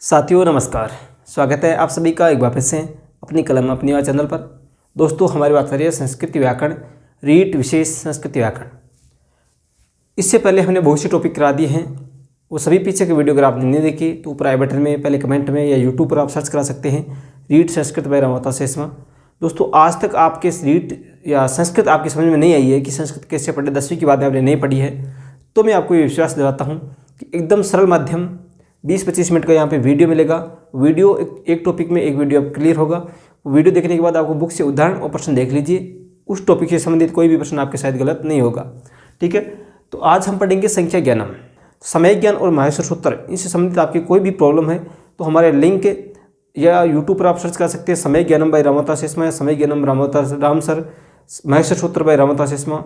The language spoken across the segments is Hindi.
साथियों नमस्कार। स्वागत है आप सभी का एक बार फिर से अपनी कलम अपनी आवाज़ चैनल पर। दोस्तों हमारी बात करिए संस्कृत व्याकरण रीट विशेष संस्कृत व्याकरण। इससे पहले हमने बहुत से टॉपिक करा दिए हैं, वो सभी पीछे के वीडियो अगर आपने नहीं देखे तो ऊपर आई बटन में पहले कमेंट में या यूट्यूब पर आप सर्च करा सकते हैं रीट संस्कृत बाय रमावता शेषमा। दोस्तों आज तक आपके रीट या संस्कृत आपकी समझ में नहीं आई है कि संस्कृत कैसे पढ़े, 10वीं की बात आपने नहीं पढ़ी है, तो मैं आपको ये विश्वास दिलाता हूँ कि एकदम सरल माध्यम 20-25 मिनट का यहाँ पे वीडियो मिलेगा। वीडियो एक टॉपिक में एक वीडियो क्लियर होगा। वीडियो देखने के बाद आपको बुक से उदाहरण और प्रश्न देख लीजिए, उस टॉपिक से संबंधित कोई भी प्रश्न आपके शायद गलत नहीं होगा। ठीक है, तो आज हम पढ़ेंगे संख्या ज्ञानम, समय ज्ञान और माहेश्वर सूत्र। इनसे संबंधित आपकी कोई भी प्रॉब्लम है तो हमारे लिंक या यूट्यूब पर आप सर्च कर सकते हैं समय ज्ञानम बाय रमावता शेषमा या समय ज्ञानम राम सर माहेश्वर सूत्र बाय रमावता शेषमा।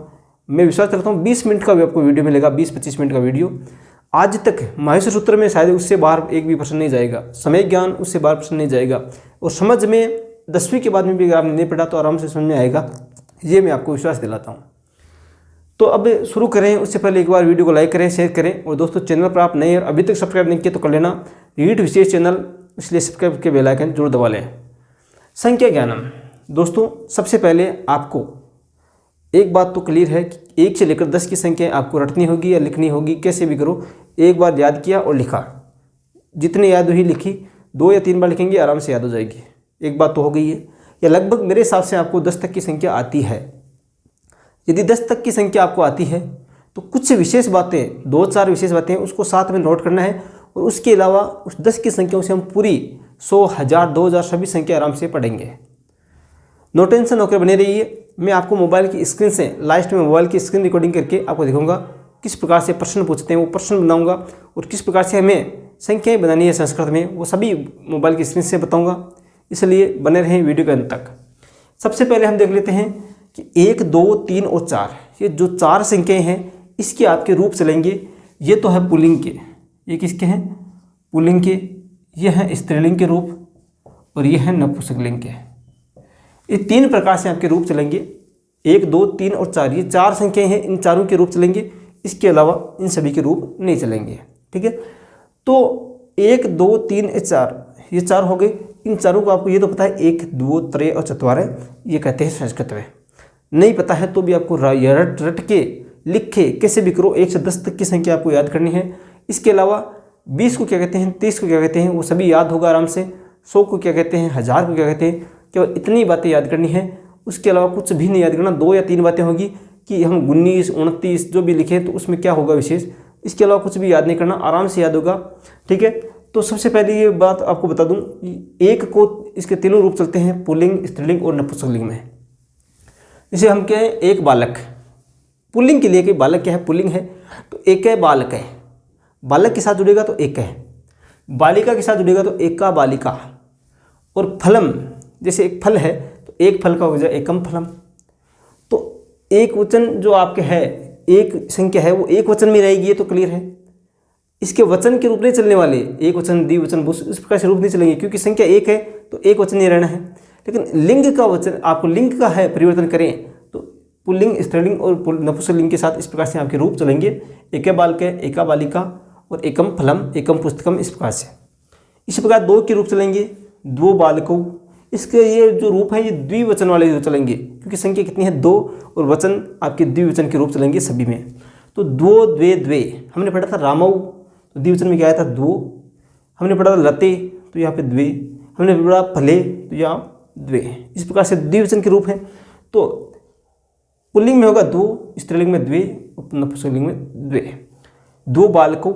मैं विश्वास करता हूँ 20 मिनट का भी आपको वीडियो मिलेगा, 20-25 मिनट का वीडियो। आज तक माहेश्वर सूत्र में शायद उससे बाहर एक भी प्रश्न नहीं जाएगा, समय ज्ञान उससे बाहर प्रश्न नहीं जाएगा, और समझ में 10वीं के बाद में भी अगर आपने नहीं पढ़ा तो आराम से समझ में आएगा, ये मैं आपको विश्वास दिलाता हूँ। तो अब शुरू करें उससे पहले एक बार वीडियो को लाइक करें, शेयर करें, और दोस्तों चैनल पर आप नए और अभी तक सब्सक्राइब नहीं किए तो कर लेना, रीट विशेष चैनल, इसलिए सब्सक्राइब के बेल आइकन जरूर दबा लें। संख्या ज्ञानम दोस्तों, सबसे पहले आपको एक बात तो क्लियर है कि 1 से लेकर 10 की संख्या आपको रटनी होगी या लिखनी होगी, कैसे भी करो। एक बार याद किया और लिखा, जितने याद हुई लिखी, 2 या 3 बार लिखेंगे आराम से याद हो जाएगी। एक बात तो हो गई है, या लगभग मेरे हिसाब से आपको 10 तक की संख्या आती है। यदि 10 तक की संख्या आपको आती है तो कुछ विशेष बातें, 2-4 विशेष बातें उसको साथ में नोट करना है, और उसके अलावा उस 10 की संख्याओं से हम पूरी 100, 1000, 2000 सभी संख्या आराम से पढ़ेंगे। नो टेंशन होकर बने रहिए। मैं आपको मोबाइल की स्क्रीन से लास्ट में मोबाइल की स्क्रीन रिकॉर्डिंग करके आपको दिखाऊंगा किस प्रकार से प्रश्न पूछते हैं, वो प्रश्न बनाऊंगा, और किस प्रकार से हमें संख्याएं बनानी है संस्कृत में, वो सभी मोबाइल की स्क्रीन से बताऊंगा। इसलिए बने रहें वीडियो के अंत तक। सबसे पहले हम देख लेते हैं कि 1, 2, 3 और 4, ये जो 4 संख्याएँ हैं इसके आपके रूप चलेंगे। ये तो है पुल्लिंग के, ये किसके हैं? पुल्लिंग के। ये हैं स्त्रीलिंग के रूप, और ये हैं नपुंसकलिंग के। ये 3 प्रकार से आपके रूप चलेंगे, 1, 2, 3 और 4। ये 4 संख्याएं हैं, इन चारों के रूप चलेंगे, इसके अलावा इन सभी के रूप नहीं चलेंगे। ठीक है, तो 1, 2, 3, 4 ये 4 हो गए। इन चारों को आपको ये तो पता है 1, 2, 3 और 4 ये कहते हैं संस्कृत में। नहीं पता है तो भी आपको रट के लिख के कैसे भी करो 1 से 10 तक की संख्या आपको याद करनी है। इसके अलावा 20 को क्या कहते हैं, 30 को क्या कहते हैं, वो सभी याद होगा आराम से। 100 को क्या कहते हैं, 1000 को क्या कहते हैं, केवल इतनी बातें याद करनी है। उसके अलावा कुछ भी नहीं याद करना। 2 या 3 बातें होगी कि हम 19, 29 जो भी लिखें तो उसमें क्या होगा विशेष, इसके अलावा कुछ भी याद नहीं करना, आराम से याद होगा। ठीक है, तो सबसे पहले ये बात आपको बता दूं, 1 को इसके तीनों रूप चलते हैं, पुल्लिंग, स्त्रीलिंग और नपुंसकलिंग में। जैसे हम क्या है, एक बालक, पुल्लिंग के लिए कि बालक क्या है, पुल्लिंग है तो एक है बालक है, बालक के साथ जुड़ेगा तो एक है, बालिका के साथ जुड़ेगा तो एका बालिका। और फलम, जैसे एक फल है तो एक फल का हो जाए एकम फलम। तो एक वचन जो आपके है, एक संख्या है वो एक वचन में रहेगी, ये तो क्लियर है। इसके वचन के रूप नहीं चलने वाले, एक वचन, द्विवचन, बहुवचन, इस प्रकार से रूप नहीं चलेंगे, क्योंकि संख्या एक है तो एक वचन नहीं रहना है। लेकिन लिंग का वचन, आपको लिंग का है परिवर्तन करें तो पुल्लिंग, स्त्रीलिंग और नपुंसकलिंग के साथ इस प्रकार से आपके रूप चलेंगे, एक बालक, एका बालिका और एकम फलम, एकम पुस्तकम, इस प्रकार से। इसी प्रकार 2 के रूप चलेंगे, 2 बालकों। इसके ये जो रूप है ये द्विवचन वाले जो चलेंगे, क्योंकि संख्या कितनी है 2, और वचन आपके द्विवचन के रूप चलेंगे सभी में। तो 2, द्वे, द्वे हमने पढ़ा था। रामऊ तो द्विवचन में क्या आया था, 2। हमने पढ़ा था लते तो यहाँ पे द्वे। हमने पढ़ा फले तो यहाँ द्वे। इस प्रकार से द्विवचन के रूप हैं। तो पुल्लिंग में होगा 2, स्त्रीलिंग में द्वे और नपुंसकलिंग में द्वे। 2 बालकों,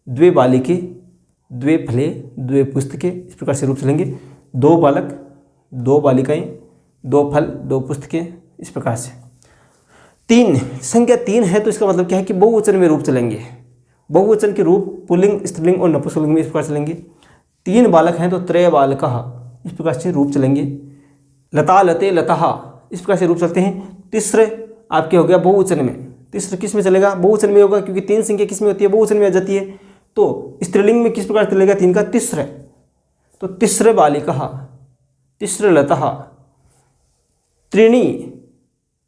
द्वे बालिके, द्वे फले, द्वे पुस्तकें, इस प्रकार से रूप चलेंगे। 2 बालक, 2 बालिकाएं, 2 फल, 2 पुस्तकें, इस प्रकार से। 3 संख्या 3 है तो इसका मतलब क्या है कि बहुवचन में रूप चलेंगे। बहुवचन के रूप पुल्लिंग, स्त्रीलिंग और नपुंसकलिंग में इस प्रकार चलेंगे। 3 बालक हैं तो त्रय बालकः, इस प्रकार से रूप चलेंगे। लता, लते, लतः, इस प्रकार से रूप चलते हैं। तीसरे आपके हो गया बहुवचन में। तीसरे किस में चलेगा, बहुवचन में होगा, क्योंकि 3 संख्या किस में होती है, बहुवचन में आ जाती है। तो स्त्रीलिंग में किस प्रकार चलेगा, 3 का तीसरे, तो तीसरे बालिका, तीसरे लता, त्रीणी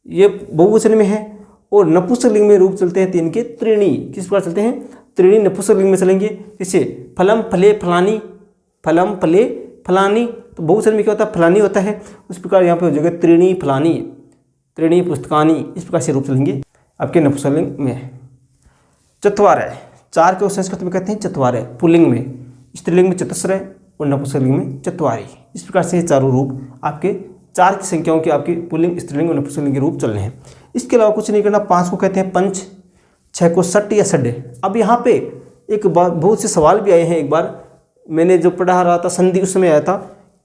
ये बहुवचन में है, और नपुंसकलिंग में रूप चलते हैं 3 के त्रीणी, किस प्रकार चलते हैं, त्रीणी नपुंसकलिंग में चलेंगे, जैसे फलम फले फलानी, फलम फले फलानी, तो बहुवचन में क्या होता है, फलानी होता है। उस प्रकार यहाँ पे हो जाएगा त्रीणी फलानी, त्रीणी पुस्तकानी, इस प्रकार से रूप चलेंगे आपके नपुंसकलिंग में। चत्वारय, चार को संस्कृत में कहते हैं चत्वारय, पुल्लिंग में, स्त्रीलिंग में चतुस्रय और नपुंसकलिंग में चत्वारी। इस प्रकार से ये चारों रूप आपके चार की संख्याओं के आपके पुल्लिंग, स्त्रीलिंग और नपुंसकलिंग के रूप चल रहे हैं। इसके अलावा कुछ नहीं करना। 5 को कहते हैं पंच, 6 को सट या सड्डे। अब यहाँ पे एक बार बहुत से सवाल भी आए हैं, एक बार मैंने जो पढ़ा रहा था संधि उस समय आया था,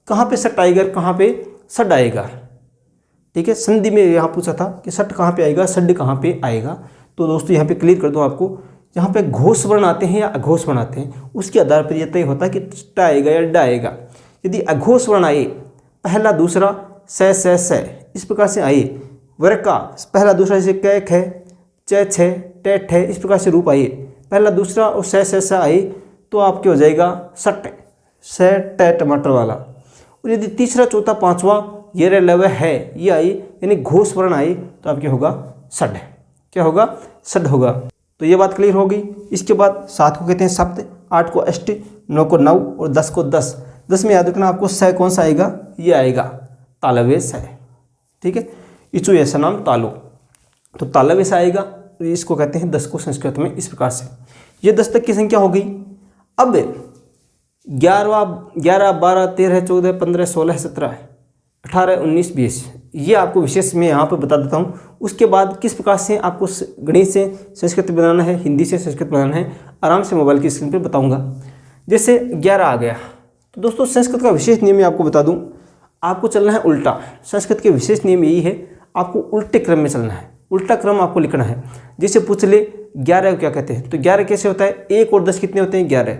कहाँ पे सट आएगा, कहाँ पे सड आएगा। ठीक है, संधि में यहाँ पूछा था कि सट कहाँ पे आएगा, सड कहाँ पे आएगा। तो दोस्तों यहाँ पे क्लियर कर दूँ आपको, यहाँ पे घोष वर्ण आते हैं या अघोष वर्ण आते हैं, उसके आधार पर यह तय होता है कि ट आएगा या ड आएगा। यदि अघोष वर्ण आए, पहला दूसरा स, इस प्रकार से आए, वर्ग का पहला दूसरा जैसे कै ख, च छ, टे ठे, इस प्रकार से रूप आए, पहला दूसरा और स आए, तो आपके हो जाएगा सट, स ट टमाटर वाला। और यदि तीसरा चौथा पांचवा ये रे लव है ये आए, यानी घोष वर्ण आए, तो आपके होगा सड। क्या होगा, सड होगा। तो ये बात क्लियर होगी। इसके बाद 7 को कहते हैं सप्त, 8 को अष्ट, 9 को नव और 10 को 10। 10 में याद रखना आपको स कौन सा आएगा, ये आएगा तालव्य स। ठीक है, इचु ऐसा नाम तालो, तो तालव्य स आएगा। इसको कहते हैं 10 को संस्कृत में इस प्रकार से। ये 10 तक की संख्या हो गई। अब 11, 12, 13, 14, 15, 16, 17, 18, 19, 20 ये आपको विशेष मैं यहाँ पर बता देता हूँ। उसके बाद किस प्रकार से आपको गणित से संस्कृत बनाना है, हिंदी से संस्कृत बनाना है, आराम से मोबाइल की स्क्रीन पर बताऊँगा। जैसे 11 आ गया, तो दोस्तों संस्कृत का विशेष नियम मैं आपको बता दूँ, आपको चलना है उल्टा। संस्कृत के विशेष नियम यही है, आपको उल्टे क्रम में चलना है, उल्टा क्रम आपको लिखना है। जैसे पूछ ले 11 को क्या कहते हैं, तो 11 कैसे होता है, 1 और 10 कितने होते हैं, 11।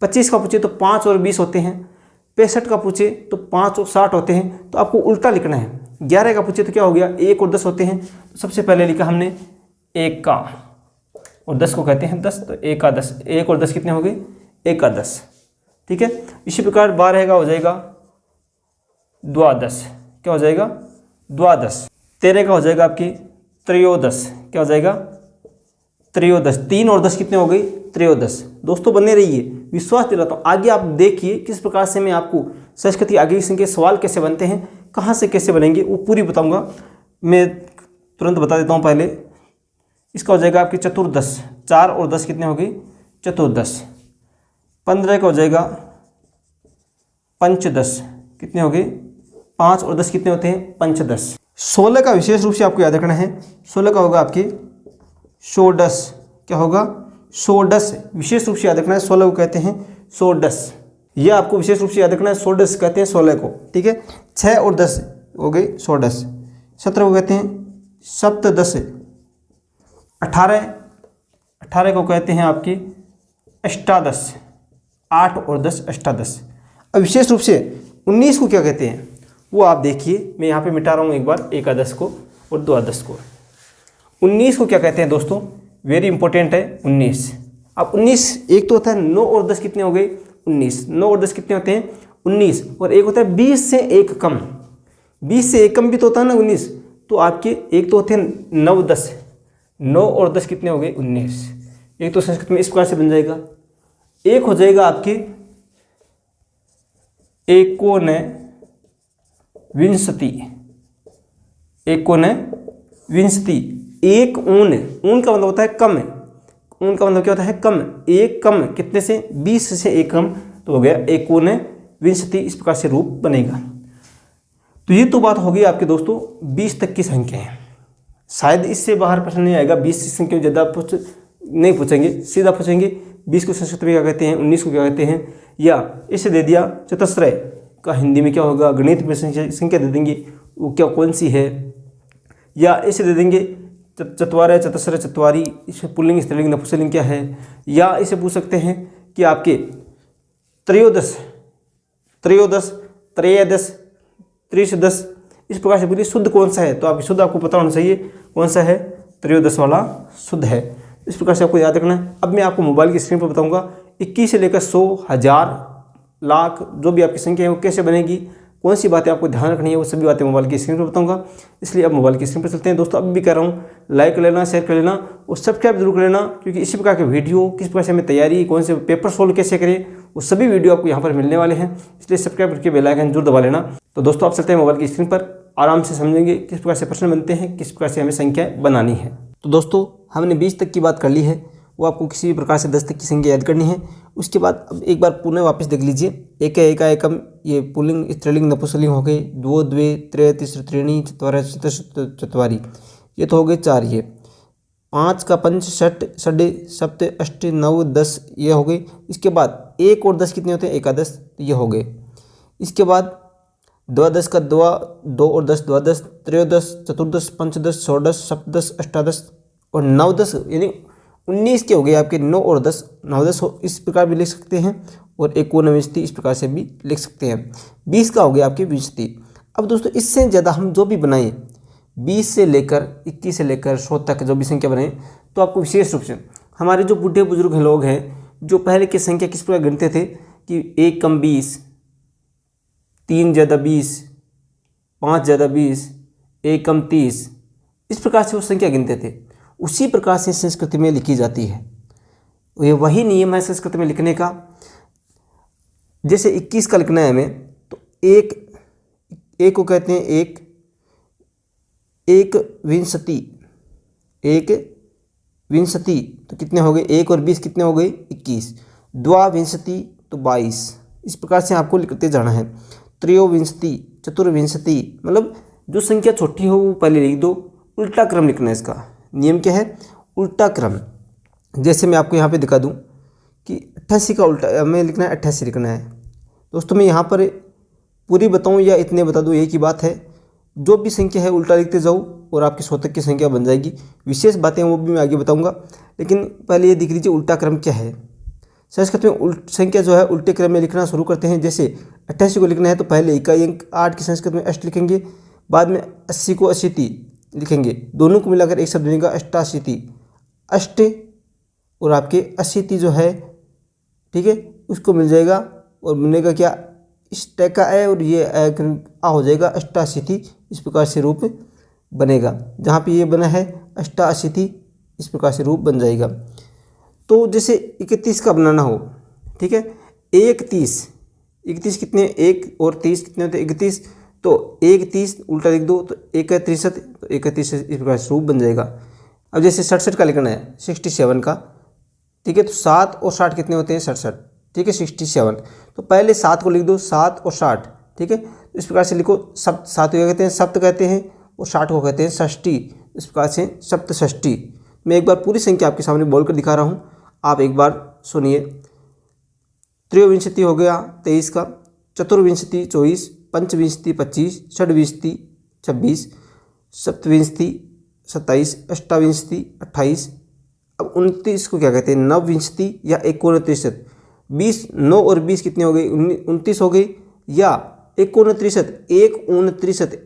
25 का पूछे तो 5 और 20 होते हैं। 65 का पूछे तो 5 और 60 होते हैं। तो आपको उल्टा लिखना है। 11 का पूछे तो क्या हो गया, 1 और 10 होते हैं। तो सबसे पहले लिखा हमने 1 का, और 10 को कहते हैं 10, तो 1 का 10, 1 और 10 कितने हो गए, 1 का 10। ठीक है, इसी प्रकार 12 का हो जाएगा द्वादश, क्या हो जाएगा, द्वादश। 13 का हो जाएगा आपकी त्रयोदश, क्या हो जाएगा, त्रयोदश। 3 और 10 कितने हो गई, त्रयोदश। दोस्तों बने रहिए, विश्वास दिलाता हूँ। आगे आप देखिए किस प्रकार से मैं आपको संस्कृत की आगे के सवाल कैसे बनते हैं, कहाँ से कैसे बनेंगे, वो पूरी बताऊँगा। मैं तुरंत बता देता हूँ। पहले इसका हो जाएगा आपकी चतुर्दश, 4 और 10 कितने हो गई, चतुर्दश। 15 का हो जाएगा पंचदश, कितने हो गए, 5 और 10 कितने होते हैं, पंचदश। 16 का विशेष रूप से आपको याद रखना है। 16 का होगा आपकी षोडश, क्या होगा, षोडश। विशेष रूप से याद रखना है, 16 को कहते हैं षोडश। यह आपको विशेष रूप से याद रखना है, षोडश कहते हैं 16 को। ठीक है, 6 और 10 हो गई षोडश। 17 को कहते हैं सप्तदश। 18 को कहते हैं आपकी अष्टादश। 8 और 10 अष्टादश। अब विशेष रूप से 19 को क्या कहते हैं, वो आप देखिए। मैं यहाँ पे मिटा रहा हूँ एक बार, एकादश को और द्वादश को। 19 को क्या कहते हैं दोस्तों, वेरी इंपॉर्टेंट है 19। अब 19 एक तो होता है 9 और 10 कितने हो गए, 19। 9 और 10 कितने होते हैं, 19। और एक होता है 20 से 1 कम। 20 से 1 कम भी तो होता है ना 19। तो आपके एक तो होते हैं 9, 10। 9 और 10 कितने हो गए, 19। एक तो संस्कृत में इस प्रकार से बन जाएगा। एक हो जाएगा आपकी एकोनविंशति। एकोनविंशति। एक ऊन, ऊन का मतलब होता है कम। ऊन का मतलब क्या होता है, कम। एक कम कितने से, 20 से 1 कम, तो हो गया एकोनविंशति। इस प्रकार से रूप बनेगा। तो ये तो बात होगी आपके दोस्तों 20 तक की संख्याएं। शायद इससे बाहर प्रश्न नहीं आएगा। 20 की संख्या ज़्यादा नहीं पूछेंगे, सीधा पूछेंगे 20 को संस्कृत में क्या कहते हैं, 19 को क्या कहते हैं, या इसे दे दिया चतुस्रय का हिंदी में क्या होगा, गणित में संख्या दे देंगे वो क्या कौन सी है, या इसे दे देंगे चत्वारय, चतुस्रय, चत्वारी, इसमें पुल्लिंग, स्त्रीलिंग, नपुंसकलिंग क्या है, या इसे पूछ सकते हैं कि आपके त्रयोदश, त्रयोदश, त्रयोदश, त्रिशदश। इस प्रकार से बोलिए शुद्ध कौन सा है, तो आपकी शुद्ध आपको पता होना चाहिए कौन सा है, त्रयोदश वाला शुद्ध है। इस प्रकार से आपको याद रखना है। अब मैं आपको मोबाइल की स्क्रीन पर बताऊंगा 21 से लेकर 100, 1000, लाख जो भी आपकी संख्या है वो कैसे बनेगी, कौन सी बातें आपको ध्यान रखनी है वो सभी बातें मोबाइल की स्क्रीन पर बताऊंगा। इसलिए अब मोबाइल की स्क्रीन पर चलते हैं। दोस्तों अब भी कह रहा हूँ लाइक कर लेना, शेयर कर लेना और सब्सक्राइब जरूर कर लेना, क्योंकि इसी प्रकार के वीडियो, किस प्रकार से हमें तैयारी, कौन से पेपर सोल्व कैसे करें, वो सभी वीडियो आपको यहाँ पर मिलने वाले हैं। इसलिए सब्सक्राइब करके बेल आइकन जरूर दबा लेना। तो दोस्तों आप चलते हैं मोबाइल की स्क्रीन पर, आराम से समझेंगे किस प्रकार से प्रश्न बनते हैं, किस प्रकार से हमें संख्याएं बनानी है। तो दोस्तों हमने 20 तक की बात कर ली है, वो आपको किसी भी प्रकार से 10 तक की संख्या याद करनी है। उसके बाद अब एक बार पुनः वापस देख लीजिए। एक है, एका, एकम, ये पुल्लिंग, स्त्रीलिंग, नपुंसकलिंग हो गए। द्वो, द्वे, त्रय, तिस्र, त्रीणि, चत्वारः, चतुष्ट, चत्वारि, ये तो हो गए 4। ये 5 का पंच, षट, षडे, सप्त, अष्ट, नव, 10 ये हो गए। इसके बाद 1 और 10 कितने होते हैं? एकादश, ये हो गए। इसके बाद द्वादश का द्वा, 2 और 10 द्वादश, त्रयोदश, चतुर्दश, पंचदश, षोडश, सप्तदश, अष्टादश और नवदश, यानी 19 के हो गए आपके। 9 और 10 9-10 इस प्रकार भी लिख सकते हैं और 19 इस प्रकार से भी लिख सकते हैं। 20 का हो गया आपके 20। अब दोस्तों इससे ज़्यादा हम जो भी बनाएं, 20 से लेकर 21 से लेकर 100 तक जो भी संख्या बनाएं, तो आपको विशेष रूप से हमारे जो बूढ़े बुजुर्ग लोग हैं, जो पहले की संख्या किस प्रकार गिनते थे कि 1 कम 20, 3 ज़्यादा 20, 5 ज़्यादा 20, 1 कम 30, इस प्रकार से वो संख्या गिनते थे। उसी प्रकार से संस्कृत में लिखी जाती है। ये वही नियम है संस्कृत में लिखने का। जैसे 21 का लिखना है हमें, तो एक को कहते हैं एक विंशति, तो कितने हो गए? 1 और 20 कितने हो गए? 21। द्वाविंशति तो 22। इस प्रकार से आपको लिखते जाना है। त्रयोविंशति, चतुर्विंशति, मतलब जो संख्या छोटी हो वो पहले लिख दो। उल्टा क्रम लिखना है। इसका नियम क्या है? उल्टा क्रम। जैसे मैं आपको यहाँ पे दिखा दूँ कि 88 का उल्टा हमें लिखना है, 88 लिखना है। दोस्तों मैं यहाँ पर पूरी बताऊँ या इतने बता दूँ, एक ही बात है। जो भी संख्या है उल्टा लिखते जाओ और आपकी 100 तक की संख्या बन जाएगी। विशेष बातें वो भी मैं आगे बताऊँगा, लेकिन पहले ये देख लीजिए उल्टा क्रम क्या है। संस्कृत में संख्या जो है उल्टे क्रम में लिखना शुरू करते हैं। जैसे 88 को लिखना है तो पहले इकाई अंक 8 की संस्कृत में अष्ट लिखेंगे, बाद में 80 को अशीति लिखेंगे। दोनों को मिलाकर एक शब्द बनेगा अष्टाशीति। अष्ट और आपके अशीति जो है, ठीक है, उसको मिल जाएगा और बनेगा क्या? इस टै का ए और ये आ हो जाएगा अष्टाशीति। इस प्रकार से रूप बनेगा। जहाँ पे ये बना है अष्टाशीति, इस प्रकार से रूप बन जाएगा। तो जैसे 31 का बनाना हो, ठीक है, 31 कितने? 1 और 30 कितने होते हैं? 31। तो 1 उल्टा लिख दो तो 1 63, तो 31 इस प्रकार से रूप बन जाएगा। अब जैसे 67 का लिखना है, 67 का, ठीक है, तो 7 और 60 कितने होते हैं? 67, ठीक है, 67। तो पहले 7 को लिख दो, 7 और 60, ठीक है, इस प्रकार से लिखो। 7 को कहते हैं सप्त कहते हैं और 60 को कहते हैं षष्ठी। इस प्रकार से सप्तषष्ठी। मैं एक बार पूरी संख्या आपके सामने बोल कर दिखा रहा हूँ, आप एक बार सुनिए। त्रयोविंशति हो गया 23 का, चतुर्विंशति 24, पंचविंशति 25, षड्विंशति 26, सप्तविंशति 27, अष्टाविंशति 28। अब 29 को क्या कहते हैं? नवविंशति या 29। 20 9 और 20 कितने हो गए? 29 हो गई। या 29,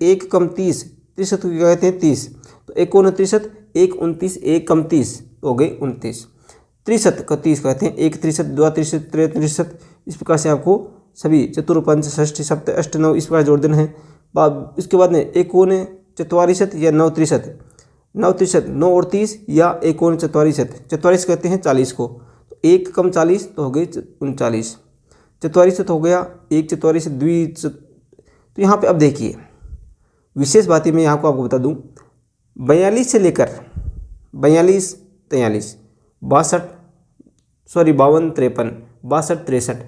1 कम 30, 30 को क्या कहते हैं? 30। तो 29, 1 1 कम 30 हो गए 29। 63 का 30 कहते हैं, 1 63, 2 63, 3 63। इस प्रकार से आपको सभी चतुर, पंच, षष्ठी, सप्त, अष्ट, नव इस प्रकार जोड़ देना है। इसके बाद में 1 या 9 63, 9 63, 9 और 30 या 1 44 कहते हैं 40 को। तो 1 कम 40 तो हो गई 39। 44 हो गया 1 44 द्वि। तो यहाँ पे अब देखिए विशेष बातें मैं यहाँ को आपको बता दूँ। 42 से लेकर 42 43, 52 53, 62 63,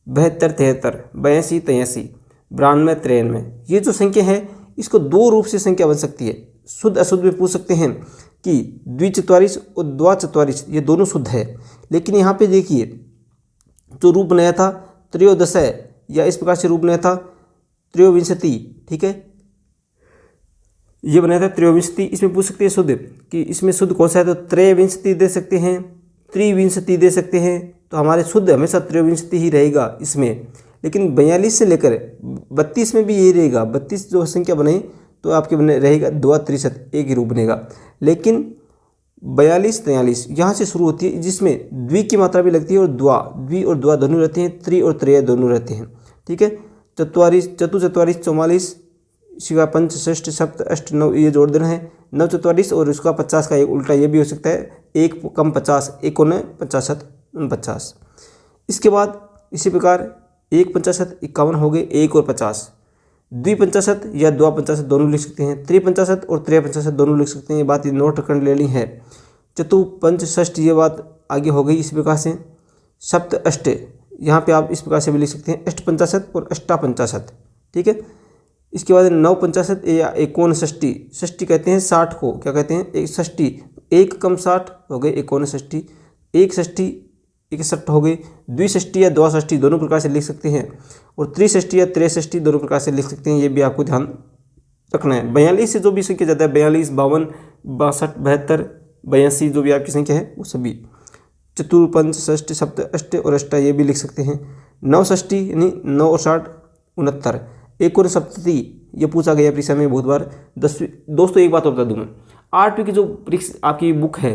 72 73, 82 93, 93, ये जो संख्या है इसको दो रूप से संख्या बन सकती है। शुद्ध अशुद्ध में पूछ सकते हैं कि द्विचत्वारिश और द्वाचत्वारिश, ये दोनों शुद्ध है। लेकिन यहाँ पे देखिए जो रूप बनाया था त्रयोदशय, या इस प्रकार से रूप बनाया था त्रयोविंशति, ठीक है, ये बनाया था त्रयोविंशति। इसमें पूछ सकते हैं शुद्ध कि इसमें शुद्ध कौन सा है, तो त्रयविंशति दे सकते हैं, त्रिविंशति दे सकते हैं। तो हमारे शुद्ध हमेशा त्रयोविंशति ही रहेगा इसमें। लेकिन 42 से लेकर 32 में भी यही रहेगा। 32 जो संख्या बने तो आपके बने रहेगा 2 63, एक ही रूप बनेगा। लेकिन 42 43 यहाँ से शुरू होती है, जिसमें द्वि की मात्रा भी लगती है और द्वा और द्वा दोनों रहते हैं, त्रि और त्रय दोनों रहते हैं, ठीक है। चतुश्चत्वारिश 44, शिवा पंच षष्ठ सप्त अष्ट नव, ये जोड़ देना है 9 44 और उसका 50 का एक उल्टा ये भी हो सकता है, 1 कम 50, 1 और 50 49। इसके बाद इसी प्रकार 1 50 51 हो गए, 1 और 50, 2 50 या 2 50 दोनों लिख सकते हैं, 3 50 और 3 50 दोनों लिख सकते हैं। ये बात ये नोट कर लेनी है। चतु पंच षष्ठ ये बात आगे हो गई इस प्रकार से। सप्त अष्ट यहाँ पे आप इस प्रकार से भी लिख सकते हैं, अष्ट 50 और अष्टा 50, ठीक है। इसके बाद 9 50 या 59, षष्ठी कहते हैं 60 को, क्या कहते हैं, एक षष्ठी, 1 कम 60 हो गए 59, 1 षष्ठी 61 हो गई, 2 षष्ठी या 2 षष्ठी दोनों प्रकार से लिख सकते हैं, और 3 षष्ठी या 3 षष्ठी दोनों प्रकार से लिख सकते हैं। ये भी आपको ध्यान रखना है। 42 से जो भी संख्या ज़्यादा है, 42 52 62 72 82 जो भी आपकी संख्या है वो सभी। चतुर पंच षष्ठ सप्त अष्ट और अष्टा ये भी लिख सकते हैं। 9 षष्ठी यानी 9 और 60 69, 1 और सप्तति ये पूछा गया परीक्षा में बहुत बार। 10वीं दोस्तों एक बात और बता दूँ मैं, 8वीं की जो आपकी बुक है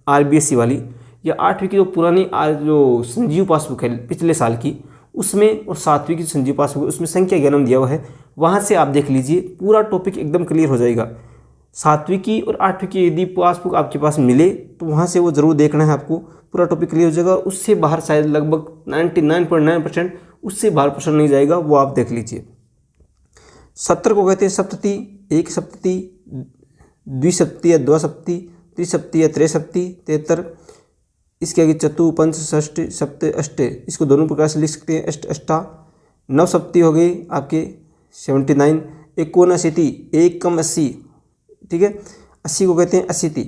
RBSC वाली, या 8वीं की जो पुरानी जो संजीव पासबुक है पिछले साल की, उसमें, और 7वीं की संजीव पासबुक उसमें संख्या ज्ञानम दिया हुआ है, वहाँ से आप देख लीजिए, पूरा टॉपिक एकदम क्लियर हो जाएगा। 7वीं की और 8वीं की यदि पासबुक आपके पास मिले तो वहाँ से वो ज़रूर देखना है आपको, पूरा टॉपिक क्लियर हो जाएगा। उससे बाहर शायद लगभग 99.9% उससे बाहर प्रश्न नहीं जाएगा, वो आप देख लीजिए। 70 को कहते हैं सप्तति, 1 सप्तति, 2 सप्तति या 2 सप्तति, 3 सप्तति या 3 सप्तति, 73। इसके आगे चतु पंच षष्ठ सप्त अष्ट, इसको दोनों प्रकार से लिख सकते हैं, अष्ट अष्टा। 9 सप्तति हो गई आपके 79, 89, 1 कम 80, ठीक है। 80 को कहते हैं अशीति,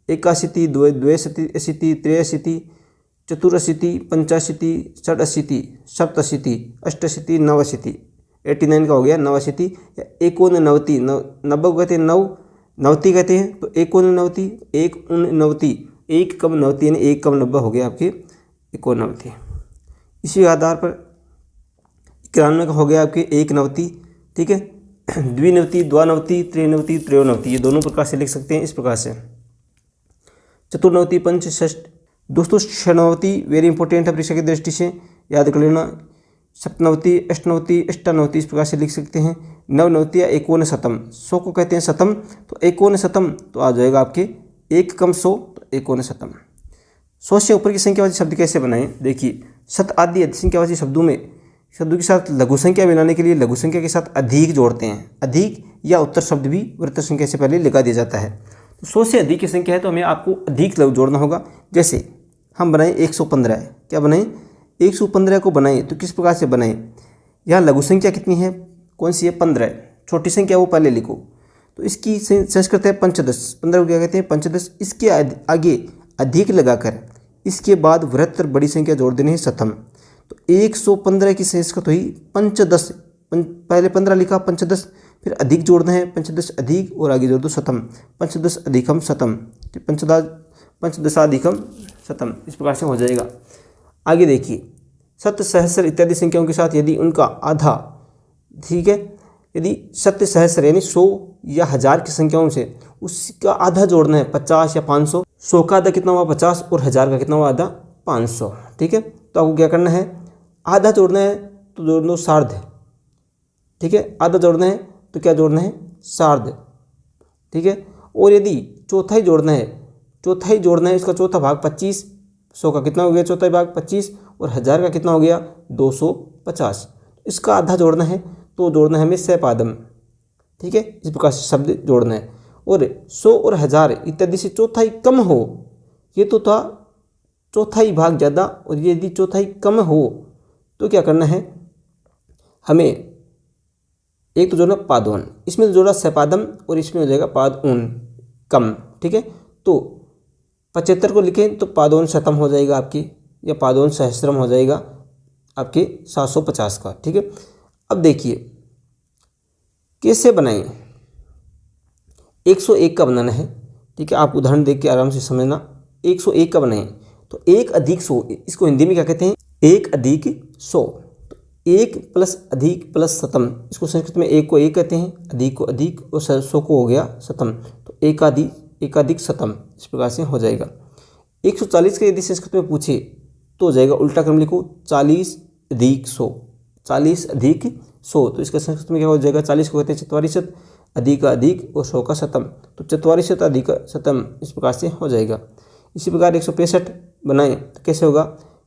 81, 82, 83, चतुरशीति, 85, 86, सप्तशीति, अष्टशीति, 89, 89 का हो गया 89, या 89, 90 को कहते हैं 90 कहते हैं, तो 89, 1 1 कम 90 यानी 1 कम 90 हो गया आपके 91। इसी आधार पर 91 का हो गया आपके 190, ठीक है। 290, 92, 93, 93, ये दोनों प्रकार से लिख सकते हैं इस प्रकार से। चतुर्नवति पंच षष्ठ, दोस्तों षणवती वेरी इंपॉर्टेंट है परीक्षा की दृष्टि से, याद कर लेना। सप्तनवती, अष्टनवती, अष्टानवती इस प्रकार से लिख सकते हैं। नवनवती या 51, 100 को कहते हैं शतम, तो 51 तो आ जाएगा आपके 1 कम 100 तो 51। 100 से ऊपर की संख्यावाची शब्द कैसे बनाएं, देखिए शत आदि संख्यावाची शब्दों में शब्दों के साथ लघु संख्या मिलाने के लिए लघु संख्या के साथ अधिक जोड़ते हैं। अधिक या उत्तर शब्द भी वृत्त संख्या से पहले लगा दिया जाता है। तो 100 से अधिक की संख्या है तो हमें आपको अधिक जोड़ना होगा। जैसे हम बनाएं 115, क्या बनाएं 115 को बनाएं तो किस प्रकार से बनाएं, यहाँ लघु संख्या कितनी है, कौन सी है 15, छोटी संख्या वो पहले लिखो, तो इसकी संस्कृत है पंचदश, 15 को क्या कहते हैं पंचदश। इसके आगे अधिक लगाकर इसके बाद वृहत्तर बड़ी संख्या जोड़ देनी है शतम। तो 115 की संस्कृत हुई पंचदश, पहले 15 लिखा पंचदश, फिर अधिक जोड़ना है पंचदश अधिक और आगे जोड़ दो शतम, पंचदश अधिकम शतम, पंचदशाधिकम शतम, इस प्रकार से हो जाएगा। आगे देखिए सत्य सहस्र इत्यादि संख्याओं के साथ यदि उनका आधा, ठीक है, यदि सत्य सहस्र यानी 100 या 1000 की संख्याओं से उसका आधा जोड़ना है 50 या 500, 100 का आधा कितना हुआ 50 और 1000 का कितना हुआ आधा 500, ठीक है। तो आपको क्या करना है, आधा जोड़ना है तो जोड़ लो सार्ध, ठीक है, आधा जोड़ना है तो क्या जोड़ना है सार्ध, ठीक है। और यदि चौथाई जोड़ना है, चौथाई जोड़ना है इसका चौथा भाग 25, 100 का कितना हो गया चौथाई भाग 25 और 1000 का कितना हो गया 250, इसका आधा जोड़ना है तो जोड़ना है हमें सैपादम, ठीक है, इस प्रकार से शब्द जोड़ना है। और 100 और 1000 इत्यादि से चौथाई कम हो, ये तो था चौथाई भाग ज़्यादा, और यदि चौथाई कम हो तो क्या करना है हमें, एक तो जोड़ना पादोन, इसमें तो जोड़ा सैपादम और इसमें हो जाएगा पादऊन कम, ठीक है। तो 75 को लिखें तो पादोन शतम हो जाएगा आपकी, या पादोन सहस्रम हो जाएगा आपके 750 का, ठीक है। अब देखिए कैसे बनाएं, 101 का बनाना है, ठीक है, आप उदाहरण देख के आराम से समझना। 101 का बनाएं तो 1 अधिक 100, इसको हिंदी में क्या कहते हैं 1 अधिक 100, तो 1 प्लस अधिक प्लस शतम, इसको संस्कृत में 1 को 1 कहते हैं, अधिक को अधिक और 100 को हो गया शतम, तो एकाधिक शतम, इस प्रकार से हो जाएगा। 140 का यदि संस्कृत में पूछे तो हो जाएगा उल्टा क्रम लिखो 40 अधिक 100, 40 अधिक 100, तो इसका संस्कृत में क्या हो जाएगा, 40 को कहते हैं चत्वारिशत, अधिक का अधिक और 100 का शतम, तो चत्वारिशत अधिक शतम इस प्रकार से हो जाएगा। इसी प्रकार 165 बनाएं तो कैसे होगा,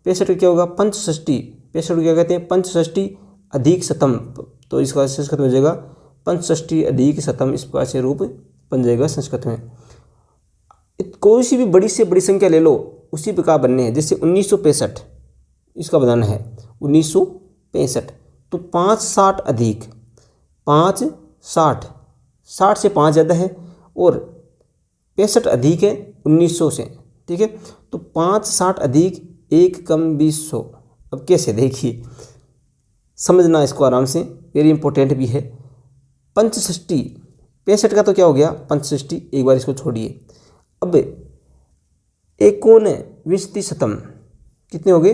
65 क्या होगा, पंचषष्टि, 65 को क्या कहते हैं, पंचषष्टि अधिक शतम, तो इसका संस्कृत में हो जाएगा पंचषष्टि अधिक शतम, इस प्रकार से रूप बन जाएगा संस्कृत में। कोई सी भी बड़ी से बड़ी संख्या ले लो उसी प्रकार बनने हैं, जैसे 1965 इसका बनाना है 1965, तो 560 अधिक 560, 60 से 5 ज़्यादा है और 65 अधिक है 1900 से, ठीक है, तो 560 अधिक 1 कम 2000। अब कैसे, देखिए समझना इसको आराम से, वेरी इंपॉर्टेंट भी है। पंचषष्टि, 65 का तो क्या हो गया पंचषष्टि, एक बार इसको छोड़िए। अब 19 शतम कितने हो गए,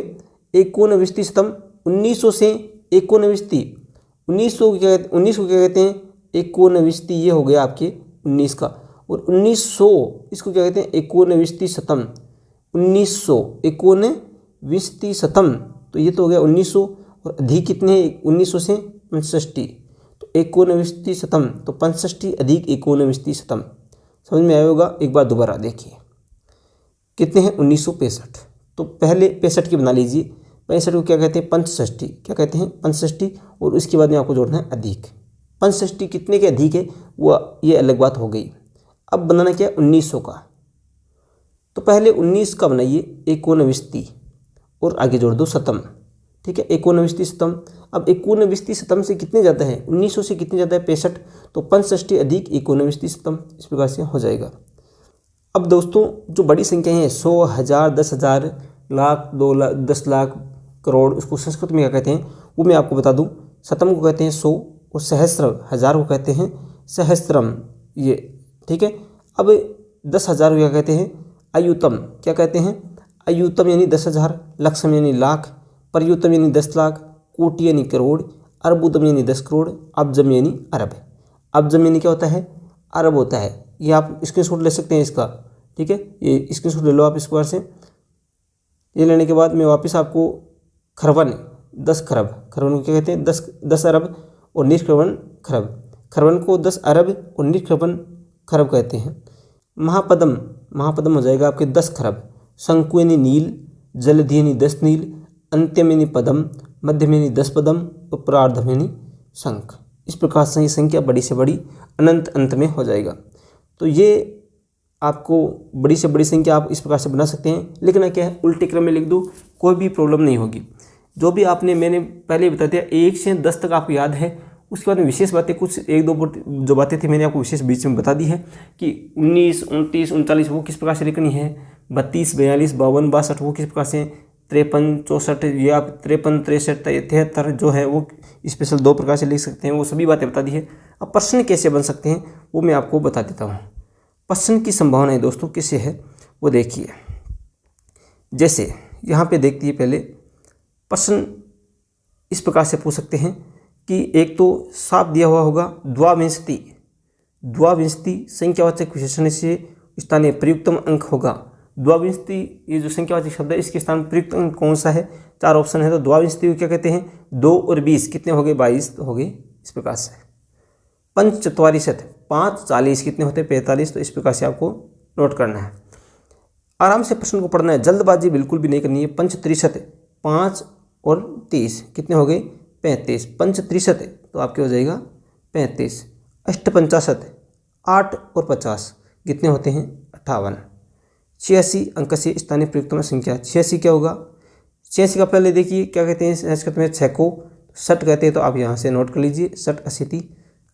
19 शतम, 1900 से 19 1900 को क्या कहते हैं 19, ये हो गया आपके 19 का, और 1900 इसको क्या कहते हैं 19 शतम, 1919 शतम, तो ये तो हो गया 1900, और अधिक कितने हैं 1900 से 65, तो 19 शतम, तो 65 अधिक 19 शतम। समझ में आया होगा, एक बार दोबारा देखिए कितने हैं 1965, तो पहले 65 की बना लीजिए, 65 को क्या कहते हैं पंचषष्टि, क्या कहते हैं पंचषष्टि, और उसके बाद में आपको जोड़ना है अधिक। पंचषष्टि कितने के अधिक है वो ये अलग बात हो गई। अब बनाना क्या है 1900 का, तो पहले 19 का बनाइए 19 और आगे जोड़ दो शतम, ठीक है 19 शतम। अब 19 शतम से कितने ज़्यादा है 1900 से कितने ज़्यादा है 65, तो 65 अधिक 19 शतम, इस प्रकार से हो जाएगा। अब दोस्तों जो बड़ी संख्या है 100, 1000, 10,000, लाख, 2 लाख, 10 लाख, करोड़, उसको संस्कृत में क्या कहते हैं वो मैं आपको बता दूं। शतम को कहते हैं 100 और सहस्त्र, 1000 को कहते हैं सहस्त्रम, ये ठीक है। अब 10,000 को क्या कहते हैं अयुतम, क्या कहते हैं अयुतम यानी 10,000, लक्षम यानी लाख, परयुतम यानी 10 लाख, कोटि यानी करोड़, अरबुदम यानी 10 करोड़, अब्जम यानी अरब। अब्जम यानी क्या होता है अरब होता है, ये आप स्क्रीनशॉट ले सकते हैं इसका, ठीक है, ये स्क्रीनशॉट ले लो आप इस बार से। ये लेने के बाद मैं वापस आपको खरवन 10 खरब, खरवन को क्या कहते हैं 10 अरब और निष्खरवन खरब, खरवन को 10 अरब और निष्खरवन खरब कहते हैं। महापदम, महापदम हो जाएगा आपके 10 खरब, शंकु यानी नील, जलधि यानी 10 नील, अंत्यम यानी पदम, मध्यम यानी 10 पदम और प्रार्धम यानी शंख। इस प्रकार से ये संख्या बड़ी से बड़ी अनंत अंत में हो जाएगा। तो ये आपको बड़ी से बड़ी संख्या आप इस प्रकार से बना सकते हैं। लिखना क्या है उल्टे क्रम में लिख दो, कोई भी प्रॉब्लम नहीं होगी। जो भी आपने मैंने पहले बता दिया 1 से 10 तक आपको याद है, उसके बाद में विशेष बातें कुछ 1-2 जो बातें थी मैंने आपको विशेष बीच में बता दी है कि 19, 29, 39 वो किस प्रकार से लिखनी है, 32, 42, 52, 62 वो किस प्रकार से, 53, 64 ये आप 53, 63, 73 जो है वो स्पेशल 2 प्रकार से लिख सकते हैं, वो सभी बातें बता दी है। अब प्रश्न कैसे बन सकते हैं वो मैं आपको बता देता हूँ। प्रश्न की संभावनाएं दोस्तों कैसे है वो देखिए। जैसे यहाँ पे देखिए पहले प्रश्न इस प्रकार से पूछ सकते हैं कि एक तो साफ दिया हुआ होगा द्वाविंशति, द्वाविंशति संख्यावाचक विशेषण से स्थानीय प्रयुक्तम अंक होगा। द्वाविंशति ये जो संख्यावाचक शब्द है इसके स्थान प्रयुक्त अंक कौन सा है, 4 ऑप्शन है, तो द्वाविंशति को क्या कहते हैं 2 और 20 कितने हो गए 22 हो गए इस प्रकार से। पंचचत्वारिशत 5, 40 कितने होते हैं 45, तो इस प्रकार से आपको नोट करना है। आराम से प्रश्न को पढ़ना है, जल्दबाजी बिल्कुल भी नहीं करनी है। पंचत्रिशत 5 और 30 कितने हो गए 35, पंचत्रिशत तो आपके हो जाएगा 35। अष्टपंचाशत 8 और 50 कितने होते हैं 58। 86 अंक से स्थानीय प्रयुक्तम संख्या, 86 क्या होगा 86 का पहले देखिए क्या कहते हैं संस्कृत में 6 को 60 कहते हैं, तो आप यहाँ से नोट कर लीजिए 60, 80।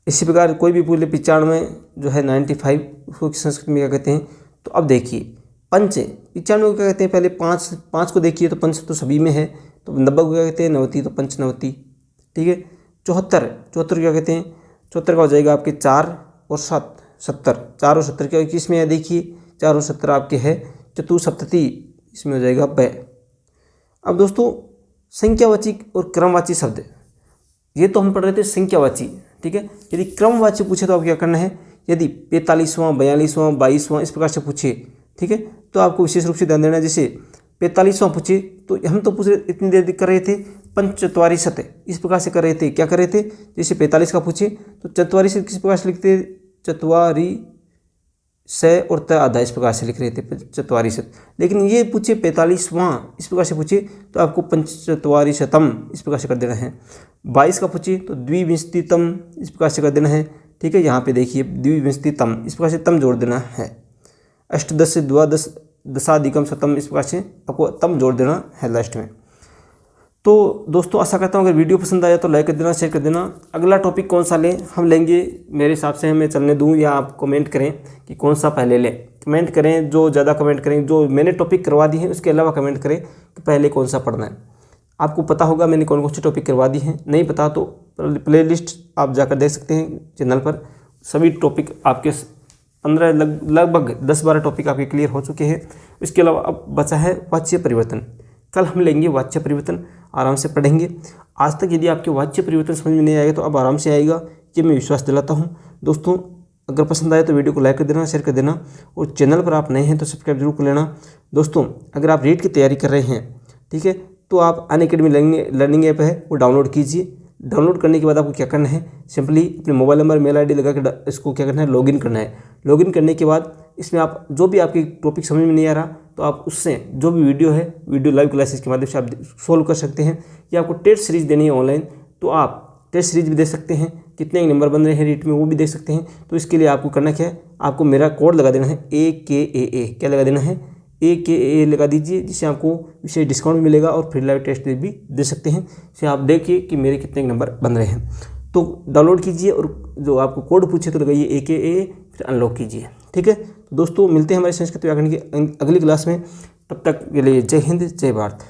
इसी प्रकार कोई भी पूछ ले 95 जो है 95 उसको संस्कृत में क्या कहते हैं, तो अब देखिए पंच 95 को क्या कहते हैं, पहले 5 को देखिए तो पंच तो सभी में है, तो 90 को क्या कहते हैं 90, तो पंच 90, ठीक है। 74 क्या कहते हैं 74 का हो जाएगा आपके 4 और 7 70, 4 और 70 क्या किस में है देखिए 4 और 70 आपके है चतुसप्तति, इसमें हो जाएगा ब। अब दोस्तों संख्यावाची और क्रमवाची शब्द, ये तो हम पढ़ रहे थे संख्यावाची, ठीक है। यदि क्रमवाची पूछे तो आप क्या करना है, यदि 45वां 42वां 22वां इस प्रकार से पूछे, ठीक है, तो आपको विशेष रूप से ध्यान देना है। जैसे 45वां पूछे तो हम तो पूछ रहे इतनी देर कर रहे थे पंचचत्वारिशत इस प्रकार से कर रहे थे। क्या कर रहे थे, जैसे 45 का पूछे तो चत्वारिशत किस प्रकार से लिखते, चत्वारी से और त आधा इस प्रकार से लिख रहे थे चत्वारिशत। लेकिन ये पूछे 45वां इस प्रकार से पूछे तो आपको पंचचत्वारिशतम इस प्रकार से कर देना है। 22 का पूछे तो द्विविंशतितम इस प्रकार से कर देना है। ठीक है, यहाँ पे देखिए द्विविंशतितम इस प्रकार से तम जोड़ देना है। अष्टदश से द्वादश दशाधिकम शतम इस प्रकार से आपको तम जोड़ देना है लास्ट में। तो दोस्तों आशा करता हूँ अगर वीडियो पसंद आया तो लाइक कर देना, शेयर कर देना। अगला टॉपिक कौन सा लें हम लेंगे, मेरे हिसाब से हमें चलने दूँ या आप कमेंट करें कि कौन सा पहले लें। कमेंट करें, जो ज़्यादा कमेंट करें, जो मैंने टॉपिक करवा दी है उसके अलावा कमेंट करें कि पहले कौन सा पढ़ना है। आपको पता होगा मैंने कौन कौन सी टॉपिक करवा दी हैं, नहीं पता तो प्ले लिस्ट आप जाकर देख सकते हैं चैनल पर। सभी टॉपिक आपके 15 लगभग 10-12 टॉपिक आपके क्लियर हो चुके हैं। इसके अलावा अब बचा है वाच्य परिवर्तन। कल हम लेंगे वाच्य परिवर्तन, आराम से पढ़ेंगे। आज तक यदि आपके वाच्य परिवर्तन समझ में नहीं आएगा तो अब आराम से आएगा, ये मैं विश्वास दिलाता हूँ। दोस्तों अगर पसंद आए तो वीडियो को लाइक कर देना, शेयर कर देना और चैनल पर आप नए हैं तो सब्सक्राइब जरूर कर लेना। दोस्तों अगर आप रीट की तैयारी कर रहे हैं, ठीक है, तो आप अनअकैडमी लर्निंग ऐप है वो डाउनलोड कीजिए। डाउनलोड करने के बाद आपको क्या करना है, सिंपली अपने मोबाइल नंबर मेल आईडी लगा के इसको क्या करना है, लॉगिन करना है। लॉगिन करने के बाद इसमें आप जो भी आपकी टॉपिक समझ में नहीं आ रहा तो आप उससे जो भी वीडियो है, वीडियो लाइव क्लासेस के माध्यम से आप सोल्व कर सकते हैं। या आपको टेस्ट सीरीज देनी है ऑनलाइन तो आप टेस्ट सीरीज भी दे सकते हैं, कितने नंबर बन रहे हैं रीट में वो भी देख सकते हैं। तो इसके लिए आपको करना क्या है, आपको मेरा कोड लगा देना है AKAA। क्या लगा देना है, AKAA लगा दीजिए, जिससे आपको विशेष डिस्काउंट मिलेगा और फिर लाइव टेस्ट भी दे सकते हैं। इससे आप देखिए कि मेरे कितने नंबर बन रहे हैं। तो डाउनलोड कीजिए और जो आपको कोड पूछे तो लगाइए AKAA, फिर अनलॉक कीजिए। ठीक है दोस्तों, मिलते हैं हमारे संस्कृत व्याकरण की अगली क्लास में। तब तक के लिए जय हिंद, जय भारत।